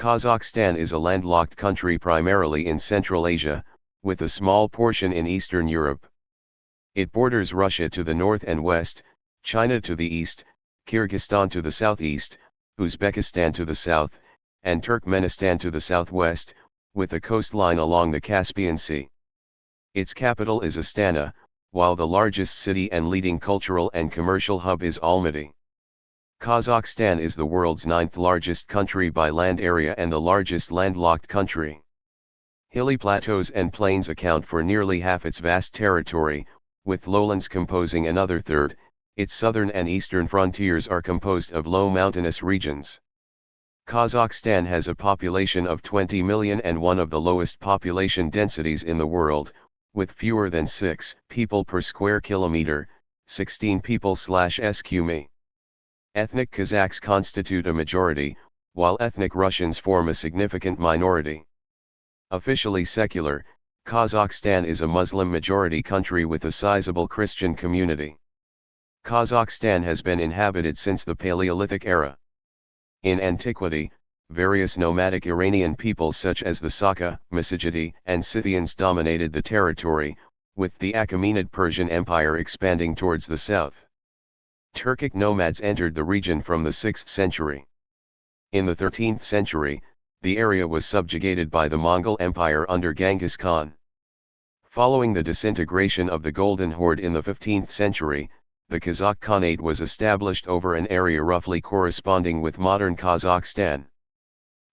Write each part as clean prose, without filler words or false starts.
Kazakhstan is a landlocked country primarily in Central Asia, with a small portion in Eastern Europe. It borders Russia to the north and west, China to the east, Kyrgyzstan to the southeast, Uzbekistan to the south, and Turkmenistan to the southwest, with a coastline along the Caspian Sea. Its capital is Astana, while the largest city and leading cultural and commercial hub is Almaty. Kazakhstan is the world's 9th largest country by land area and the largest landlocked country. Hilly plateaus and plains account for nearly half its vast territory, with lowlands composing another third. Its southern and eastern frontiers are composed of low mountainous regions. Kazakhstan has a population of 20 million and one of the lowest population densities in the world, with fewer than 6 people per square kilometre, 16 people/sq.mi. Ethnic Kazakhs constitute a majority, while ethnic Russians form a significant minority. Officially secular, Kazakhstan is a Muslim-majority country with a sizable Christian community. Kazakhstan has been inhabited since the Paleolithic era. In antiquity, various nomadic Iranian peoples such as the Saka, Masajidi, and Scythians dominated the territory, with the Achaemenid Persian Empire expanding towards the south. Turkic nomads entered the region from the 6th century. In the 13th century, the area was subjugated by the Mongol Empire under Genghis Khan. Following the disintegration of the Golden Horde in the 15th century, the Kazakh Khanate was established over an area roughly corresponding with modern Kazakhstan.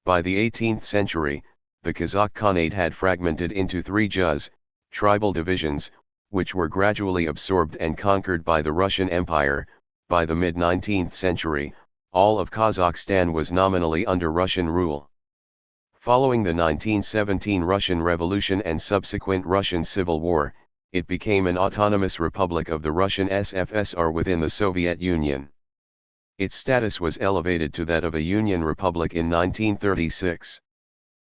By the 18th century, the Kazakh Khanate had fragmented into 3 juz, tribal divisions, which were gradually absorbed and conquered by the Russian Empire. By the mid-19th century, all of Kazakhstan was nominally under Russian rule. Following the 1917 Russian Revolution and subsequent Russian Civil War, it became an autonomous republic of the Russian SFSR within the Soviet Union. Its status was elevated to that of a Union republic in 1936.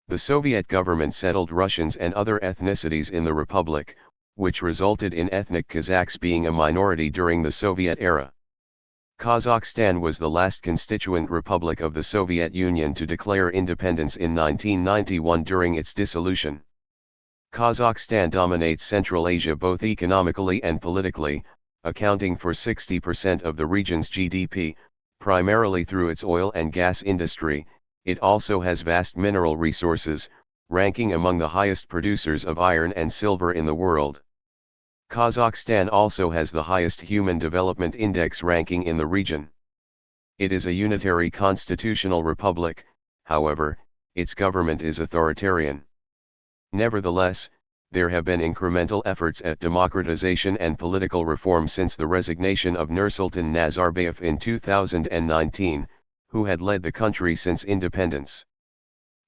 The Soviet government settled Russians and other ethnicities in the republic, which resulted in ethnic Kazakhs being a minority during the Soviet era. Kazakhstan was the last constituent republic of the Soviet Union to declare independence in 1991 during its dissolution. Kazakhstan dominates Central Asia both economically and politically, accounting for 60% of the region's GDP, primarily through its oil and gas industry. It also has vast mineral resources, ranking among the highest producers of iron and silver in the world. Kazakhstan also has the highest Human Development Index ranking in the region. It is a unitary constitutional republic, however, its government is authoritarian. Nevertheless, there have been incremental efforts at democratization and political reform since the resignation of Nursultan Nazarbayev in 2019, who had led the country since independence.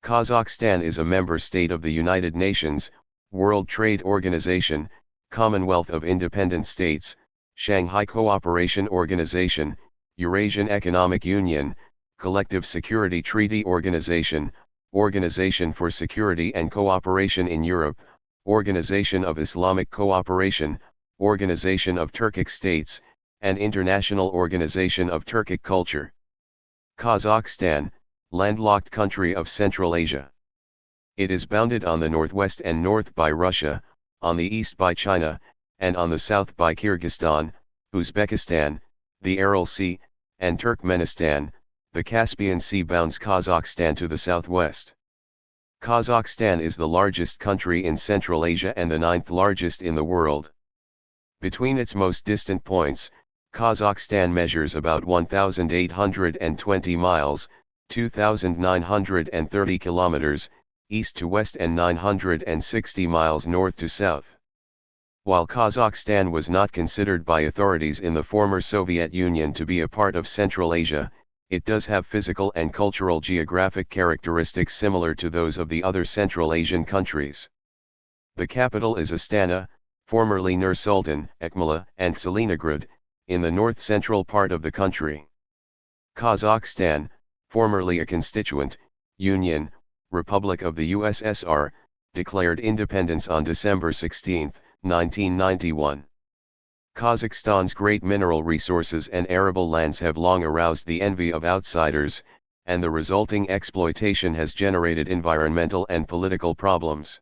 Kazakhstan is a member state of the United Nations, World Trade Organization, Commonwealth of Independent States, Shanghai Cooperation Organization, Eurasian Economic Union, Collective Security Treaty Organization, Organization for Security and Cooperation in Europe, Organization of Islamic Cooperation, Organization of Turkic States, and International Organization of Turkic Culture. Kazakhstan, landlocked country of Central Asia. It is bounded on the northwest and north by Russia, on the east by China, and on the south by Kyrgyzstan, Uzbekistan, the Aral Sea, and Turkmenistan. The Caspian Sea bounds Kazakhstan to the southwest. Kazakhstan is the largest country in Central Asia and the 9th largest in the world. Between its most distant points, Kazakhstan measures about 1,820 miles, 2,930 kilometers, east to west and 960 miles north to south. While Kazakhstan was not considered by authorities in the former Soviet Union to be a part of Central Asia, it does have physical and cultural geographic characteristics similar to those of the other Central Asian countries. The capital is Astana, formerly Nur-Sultan, Akmala, and Tsalinograd, in the north-central part of the country. Kazakhstan, formerly a constituent, Union, Republic of the USSR, declared independence on December 16, 1991. Kazakhstan's great mineral resources and arable lands have long aroused the envy of outsiders, and the resulting exploitation has generated environmental and political problems.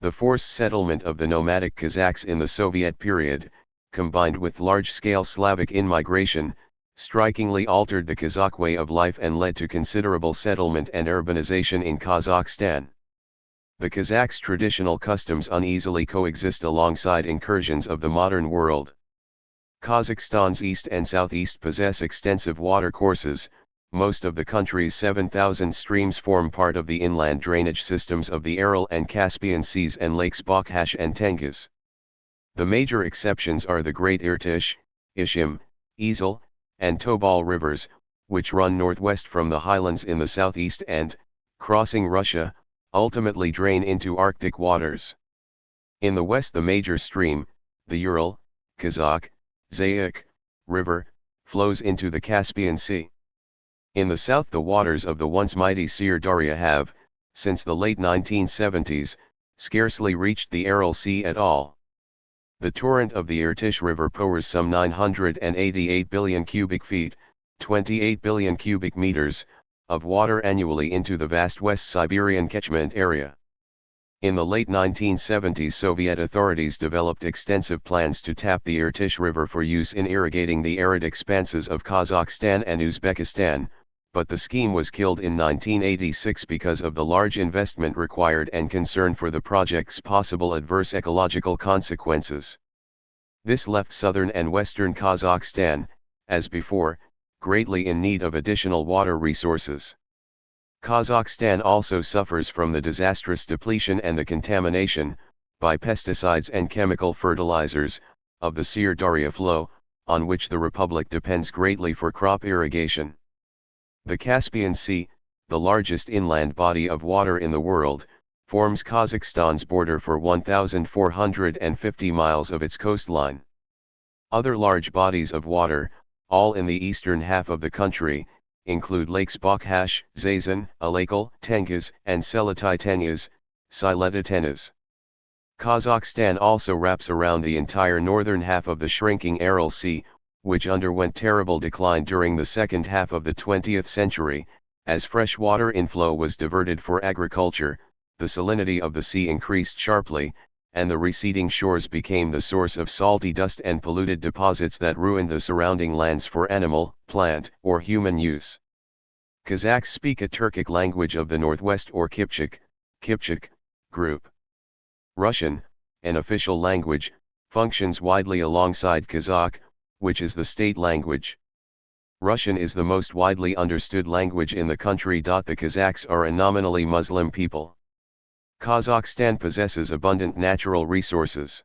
The forced settlement of the nomadic Kazakhs in the Soviet period, combined with large-scale Slavic immigration, strikingly altered the Kazakh way of life and led to considerable settlement and urbanization in Kazakhstan. The Kazakhs' traditional customs uneasily coexist alongside incursions of the modern world. Kazakhstan's east and southeast possess extensive watercourses. Most of the country's 7,000 streams form part of the inland drainage systems of the Aral and Caspian Seas and lakes Bakhash and Tengiz. The major exceptions are the Great Irtysh, Ishim, Izil, and Tobol rivers, which run northwest from the highlands in the southeast and, crossing Russia, ultimately drain into Arctic waters. In the west the major stream, the Ural, Kazakh, Zayuk, river, flows into the Caspian Sea. In the south the waters of the once mighty Syr Darya have, since the late 1970s, scarcely reached the Aral Sea at all. The torrent of the Irtysh River pours some 988 billion cubic feet, 28 billion cubic meters, of water annually into the vast West Siberian catchment area. In the late 1970s Soviet authorities developed extensive plans to tap the Irtysh River for use in irrigating the arid expanses of Kazakhstan and Uzbekistan, but the scheme was killed in 1986 because of the large investment required and concern for the project's possible adverse ecological consequences. This left southern and western Kazakhstan, as before, greatly in need of additional water resources. Kazakhstan also suffers from the disastrous depletion and the contamination, by pesticides and chemical fertilizers, of the Syr Darya flow, on which the Republic depends greatly for crop irrigation. The Caspian Sea, the largest inland body of water in the world, forms Kazakhstan's border for 1,450 miles of its coastline. Other large bodies of water, all in the eastern half of the country, include lakes Bakhash, Zazan, Alaykal, Tengiz, and Selatai Tengiz, Sileta Tengiz. Kazakhstan also wraps around the entire northern half of the shrinking Aral Sea, which underwent terrible decline during the second half of the 20th century, as freshwater inflow was diverted for agriculture, the salinity of the sea increased sharply, and the receding shores became the source of salty dust and polluted deposits that ruined the surrounding lands for animal, plant, or human use. Kazakhs speak a Turkic language of the northwest or Kipchak group. Russian, an official language, functions widely alongside Kazakh, which is the state language. Russian is the most widely understood language in the country. The Kazakhs are a nominally Muslim people. Kazakhstan possesses abundant natural resources.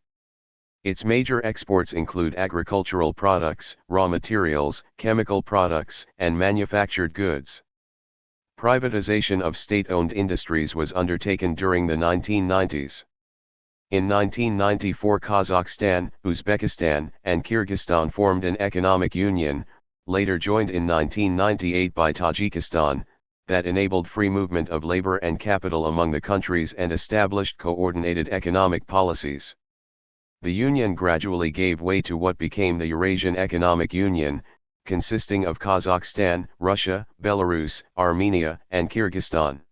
Its major exports include agricultural products, raw materials, chemical products, and manufactured goods. Privatization of state-owned industries was undertaken during the 1990s. In 1994 Kazakhstan, Uzbekistan, and Kyrgyzstan formed an economic union, later joined in 1998 by Tajikistan, that enabled free movement of labor and capital among the countries and established coordinated economic policies. The union gradually gave way to what became the Eurasian Economic Union, consisting of Kazakhstan, Russia, Belarus, Armenia, and Kyrgyzstan.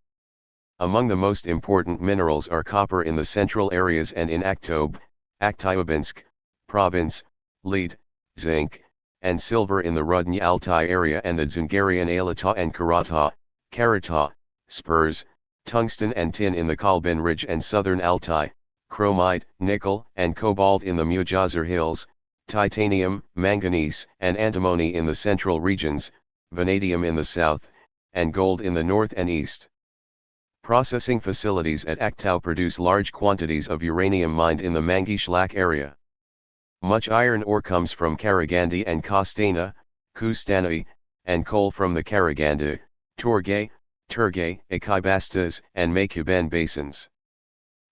Among the most important minerals are copper in the central areas and in Aktyabinsk province, lead, zinc, and silver in the Rudny Altai area and the Dzungarian Alata and Karata, spurs, tungsten and tin in the Kalbin Ridge and southern Altai, chromite, nickel, and cobalt in the Mujazir Hills, titanium, manganese, and antimony in the central regions, vanadium in the south, and gold in the north and east. Processing facilities at Aktau produce large quantities of uranium mined in the Mangishlak area. Much iron ore comes from Karaganda and Astana, Kustani, and coal from the Karaganda, Turgay, Ekibastas, and Makuben basins.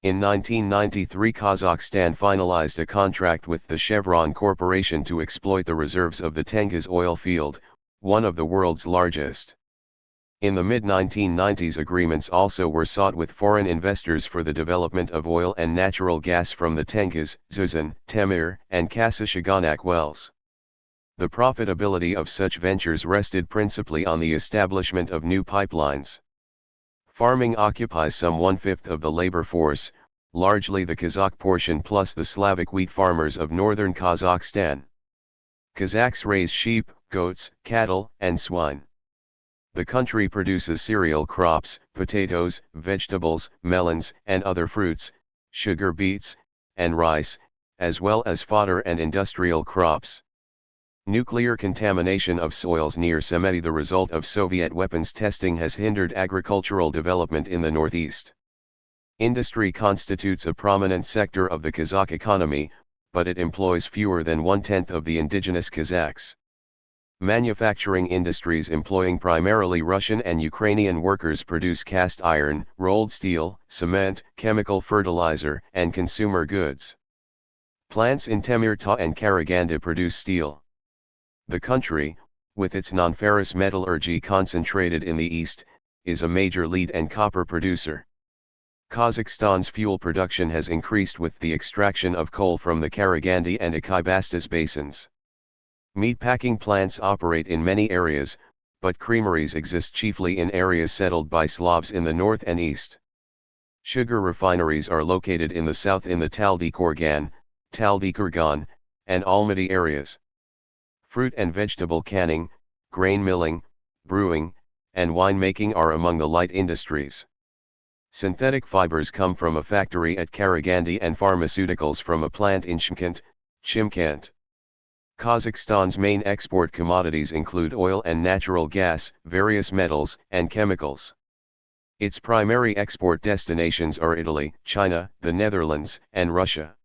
In 1993 Kazakhstan finalized a contract with the Chevron Corporation to exploit the reserves of the Tengiz oil field, one of the world's largest. In the mid-1990s agreements also were sought with foreign investors for the development of oil and natural gas from the Tengiz, Zuzan, Temir, and Kasishaganak wells. The profitability of such ventures rested principally on the establishment of new pipelines. Farming occupies some one-fifth of the labor force, largely the Kazakh portion plus the Slavic wheat farmers of northern Kazakhstan. Kazakhs raise sheep, goats, cattle, and swine. The country produces cereal crops, potatoes, vegetables, melons, and other fruits, sugar beets, and rice, as well as fodder and industrial crops. Nuclear contamination of soils near Almaty, the result of Soviet weapons testing, has hindered agricultural development in the northeast. Industry constitutes a prominent sector of the Kazakh economy, but it employs fewer than one-tenth of the indigenous Kazakhs. Manufacturing industries employing primarily Russian and Ukrainian workers produce cast iron, rolled steel, cement, chemical fertilizer, and consumer goods. Plants in Temirtau and Karaganda produce steel. The country, with its non-ferrous metallurgy concentrated in the east, is a major lead and copper producer. Kazakhstan's fuel production has increased with the extraction of coal from the Karaganda and Ekibastas basins. Meatpacking plants operate in many areas, but creameries exist chiefly in areas settled by Slavs in the north and east. Sugar refineries are located in the south in the Taldykorgan, Taldykurgan, and Almaty areas. Fruit and vegetable canning, grain milling, brewing, and winemaking are among the light industries. Synthetic fibers come from a factory at Karaganda and pharmaceuticals from a plant in Chimkent. Kazakhstan's main export commodities include oil and natural gas, various metals, and chemicals. Its primary export destinations are Italy, China, the Netherlands, and Russia.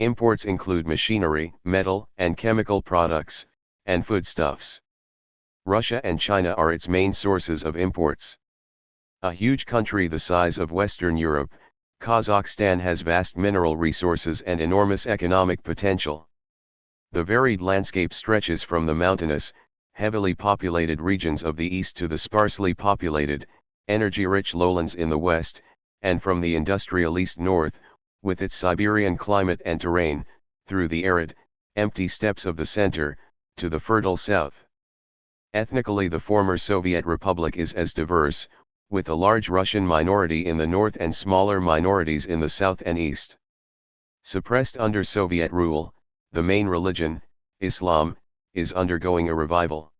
Imports include machinery, metal and chemical products, and foodstuffs. Russia and China are its main sources of imports. A huge country the size of Western Europe, Kazakhstan has vast mineral resources and enormous economic potential. The varied landscape stretches from the mountainous, heavily populated regions of the east to the sparsely populated, energy-rich lowlands in the west, and from the industrial east north, with its Siberian climate and terrain, through the arid, empty steppes of the center, to the fertile south. Ethnically, the former Soviet Republic is as diverse, with a large Russian minority in the north and smaller minorities in the south and east. Suppressed under Soviet rule, the main religion, Islam, is undergoing a revival.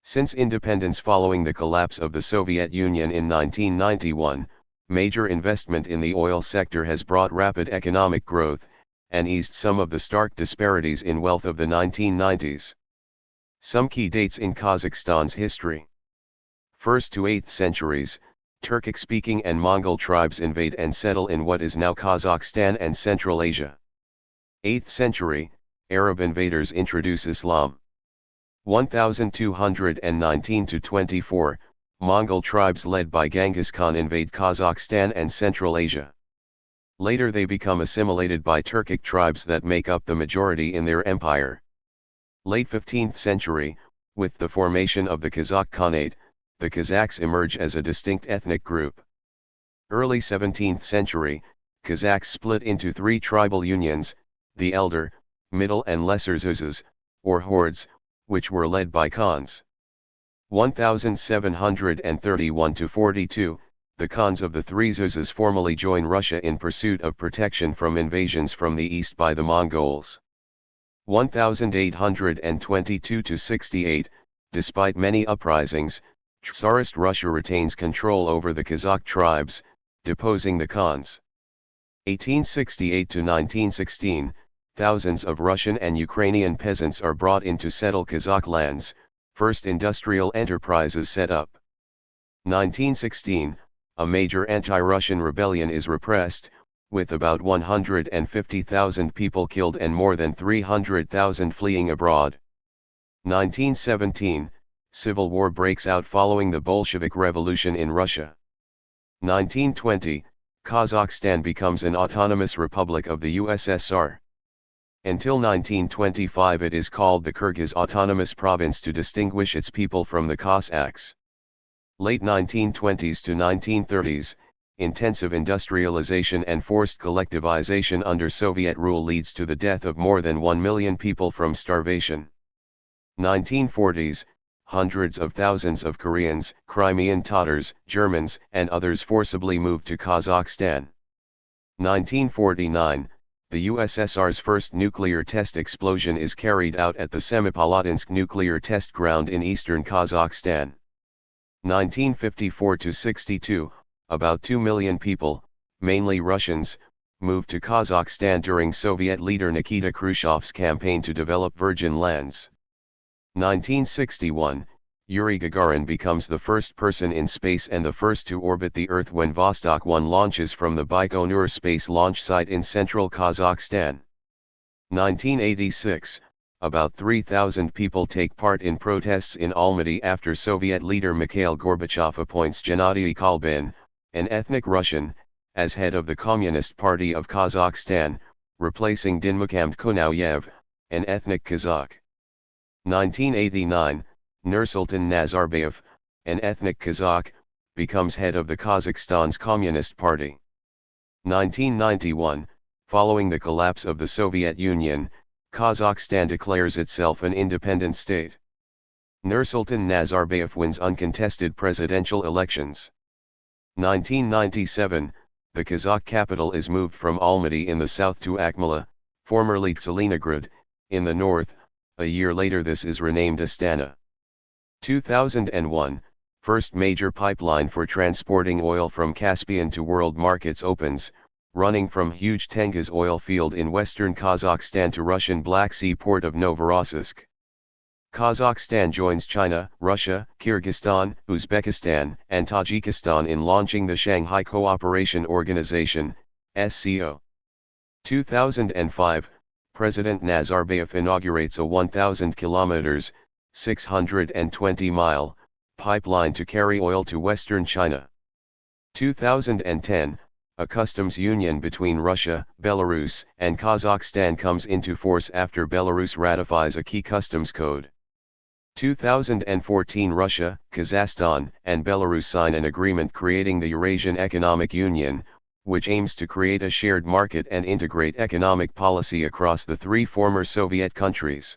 Since independence following the collapse of the Soviet Union in 1991, major investment in the oil sector has brought rapid economic growth, and eased some of the stark disparities in wealth of the 1990s. Some key dates in Kazakhstan's history. 1st to 8th centuries, Turkic-speaking and Mongol tribes invade and settle in what is now Kazakhstan and Central Asia. 8th century, Arab invaders introduce Islam. 1219–24, Mongol tribes led by Genghis Khan invade Kazakhstan and Central Asia. Later they become assimilated by Turkic tribes that make up the majority in their empire. Late 15th century, with the formation of the Kazakh Khanate, the Kazakhs emerge as a distinct ethnic group. Early 17th century, Kazakhs split into three tribal unions, the Elder, Middle and Lesser Zuzas, or hordes, which were led by Khans. 1731–42, the Khans of the three Zuzas formally join Russia in pursuit of protection from invasions from the east by the Mongols. 1822–68, despite many uprisings, Tsarist Russia retains control over the Kazakh tribes, deposing the Khans. 1868–1916, thousands of Russian and Ukrainian peasants are brought in to settle Kazakh lands, first industrial enterprises set up. 1916, a major anti-Russian rebellion is repressed, with about 150,000 people killed and more than 300,000 fleeing abroad. 1917, civil war breaks out following the Bolshevik Revolution in Russia. 1920, Kazakhstan becomes an autonomous republic of the USSR. Until 1925 it is called the Kyrgyz Autonomous Province to distinguish its people from the Cossacks. Late 1920s to 1930s, intensive industrialization and forced collectivization under Soviet rule leads to the death of more than 1 million people from starvation. 1940s, hundreds of thousands of Koreans, Crimean Tatars, Germans, and others forcibly moved to Kazakhstan. 1949, the USSR's first nuclear test explosion is carried out at the Semipalatinsk nuclear test ground in eastern Kazakhstan. 1954-62, about 2 million people, mainly Russians, moved to Kazakhstan during Soviet leader Nikita Khrushchev's campaign to develop virgin lands. 1961, Yuri Gagarin becomes the first person in space and the first to orbit the Earth when Vostok 1 launches from the Baikonur space launch site in central Kazakhstan. 1986, about 3,000 people take part in protests in Almaty after Soviet leader Mikhail Gorbachev appoints Gennady Kolbin, an ethnic Russian, as head of the Communist Party of Kazakhstan, replacing Dinmukhamd Kunayev, an ethnic Kazakh. 1989, Nursultan Nazarbayev, an ethnic Kazakh, becomes head of the Kazakhstan's Communist Party. 1991, following the collapse of the Soviet Union, Kazakhstan declares itself an independent state. Nursultan Nazarbayev wins uncontested presidential elections. 1997, the Kazakh capital is moved from Almaty in the south to Akmala, formerly Tsalinograd, in the north. A year later this is renamed Astana. 2001, first major pipeline for transporting oil from Caspian to world markets opens, running from huge Tengiz oil field in western Kazakhstan to Russian Black Sea port of Novorossiysk. Kazakhstan joins China, Russia, Kyrgyzstan, Uzbekistan, and Tajikistan in launching the Shanghai Cooperation Organization, SCO. 2005, President Nazarbayev inaugurates a 1,000 kilometers, 620-mile, pipeline to carry oil to western China. 2010, a customs union between Russia, Belarus, and Kazakhstan comes into force after Belarus ratifies a key customs code. 2014, Russia, Kazakhstan, and Belarus sign an agreement creating the Eurasian Economic Union, which aims to create a shared market and integrate economic policy across the three former Soviet countries.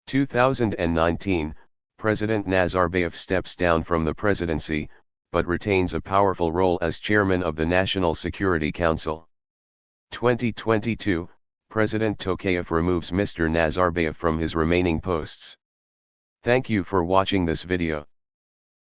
2019, President Nazarbayev steps down from the presidency, but retains a powerful role as chairman of the National Security Council. 2022, President Tokayev removes Mr. Nazarbayev from his remaining posts. Thank you for watching this video.